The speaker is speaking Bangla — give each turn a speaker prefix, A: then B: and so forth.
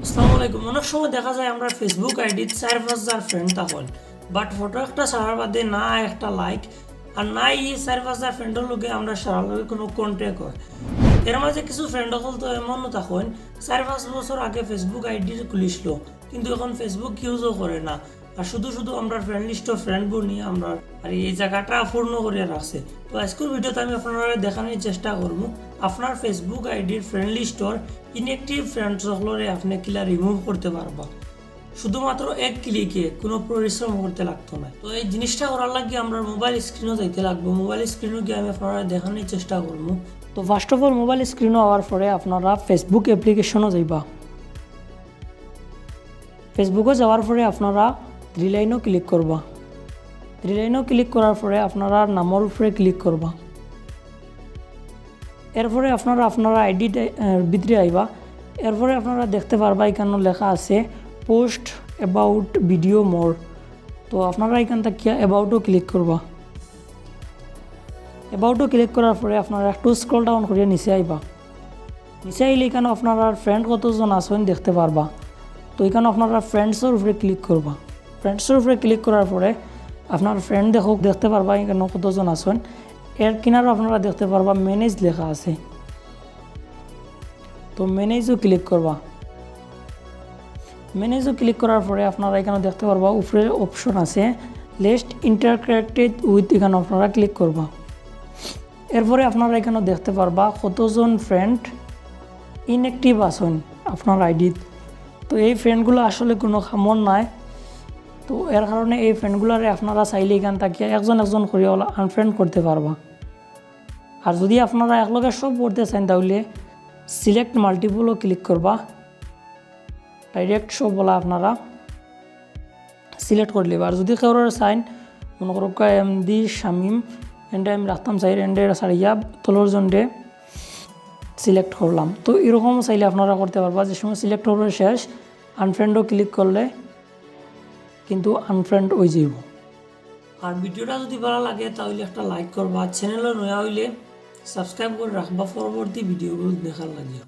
A: আসসালামু আলাইকুম। অনেক সময় দেখা যায় আমরা ফেসবুক আইডিতে ৪-৫ ফ্রেন্ড থাকেন, বাট ফটো একটা ছাড়ার বাদে না একটা লাইক আর না এই ৪-৫ ফ্রেন্ডের লোকে আমরা সারার লগে কোনো কন্ট্যাক্ট হয়। এর মাঝে কিছু ফ্রেন্ড হল তো এমনও থাকেন ৪-৫ বছর আগে ফেসবুক আইডি খুলিছিল, কিন্তু এখন ফেসবুক ইউজও করে না, আর শুধু শুধু আমরা ফ্রেন্ড লিস্ট ফ্রেন্ডবোৰ নিয়ে আমরা আর এই জায়গাটা পূর্ণ করিয়া রাখছে। তো আজকের ভিডিওতে আমি আপনারা দেখানোর চেষ্টা করব আপনার ফেসবুক আইডির ফ্রেন্ড লিস্টর ইনঅ্যাক্টিভ ফ্রেন্ড সকলরে আপনি কিলা রিমুভ করতে পারবা শুধুমাত্র এক ক্লিকে, কোনো পরিশ্রম করতে লাগতো না। তো এই জিনিসটা করার লাগে আমরা মোবাইল স্ক্রিনও যাইতে লাগবো। মোবাইল স্ক্রিনও গিয়ে আমি আপনারা দেখানোর চেষ্টা করবো। তো ফার্স্ট অফ অল মোবাইল স্ক্রিনও হওয়ার পরে আপনারা ফেসবুক অ্যাপ্লিকেশনও যাইবা। ফেসবুকে যাওয়ার পরে আপনারা থ্রি লাইনও ক্লিক করবা। থ্রি লাইনও ক্লিক করার পরে আপনারা নামের উপরে ক্লিক করবা। এরপরে আপনারা আইডি ভিতরে আইবা। এরপরে আপনারা দেখতে পারবা এখানে লেখা আছে পোস্ট অ্যাবাউট ভিডিও মোর। তো আপনারা এখান থেকে অ্যাবাউটও ক্লিক করবা। অ্যাবাউটও ক্লিক করার পরে আপনারা একটু স্ক্রল ডাউন করে নিচে আইবা। নিচে আইলে এখানে আপনারা ফ্রেন্ড কতজন আছেন দেখতে পারবা। তো এখানে আপনারা ফ্রেন্ডসের উপরে ক্লিক করবা। ফ্রেন্ডসের উপরে ক্লিক করার পরে আপনার ফ্রেন্ড দেখতে পারবা এখানে কতজন আছেন। এর কিনারে আপনারা দেখতে পারবা ম্যানেজ লেখা আছে। তো ম্যানেজও ক্লিক করবা। ম্যানেজও ক্লিক করার পরে আপনারা এখানে দেখতে পারবা উপরে অপশন আছে লিস্ট ইন্টারক্টেড উইথ, এখানে আপনারা ক্লিক করবা। এরপরে আপনারা এখানে দেখতে পারবা কতজন ফ্রেন্ড ইনঅ্যাক্টিভ আছেন আপনার আইডিত। তো এই ফ্রেন্ডগুলো আসলে কোনো কামন নাই। তো এর কারণে এই ফ্রেন্ডগুলোরে আপনারা চাইলে এখান থেকে একজন করে আনফ্রেন্ড করতে পারবা। আর যদি আপনারা একলগে সব করতে চান তাহলে সিলেক্ট মাল্টিপলও ক্লিক করবা। ডাইরেক্ট সব বলা আপনারা সিলেক্ট করে নেবা। আর যদি কারোর চাইন মনে করো এমডি শামিম এন্ডে আমি রাখতাম চাই এন্ডে সারিয়া তলর জন্ডে সিলেক্ট করলাম। তো এরকম চাইলে আপনারা করতে পারবা। যে সময় সিলেক্ট করবে শেষ আনফ্রেন্ডও ক্লিক করলে কিন্তু আনফ্রেন্ড হয়ে যাব। আর ভিডিওটা যদি ভালো লাগে তাহলে একটা লাইক করবা, চ্যানেলে নয়া হইলে সাবস্ক্রাইব করে রাখবা পরবর্তী ভিডিওগুলো দেখার লাগে।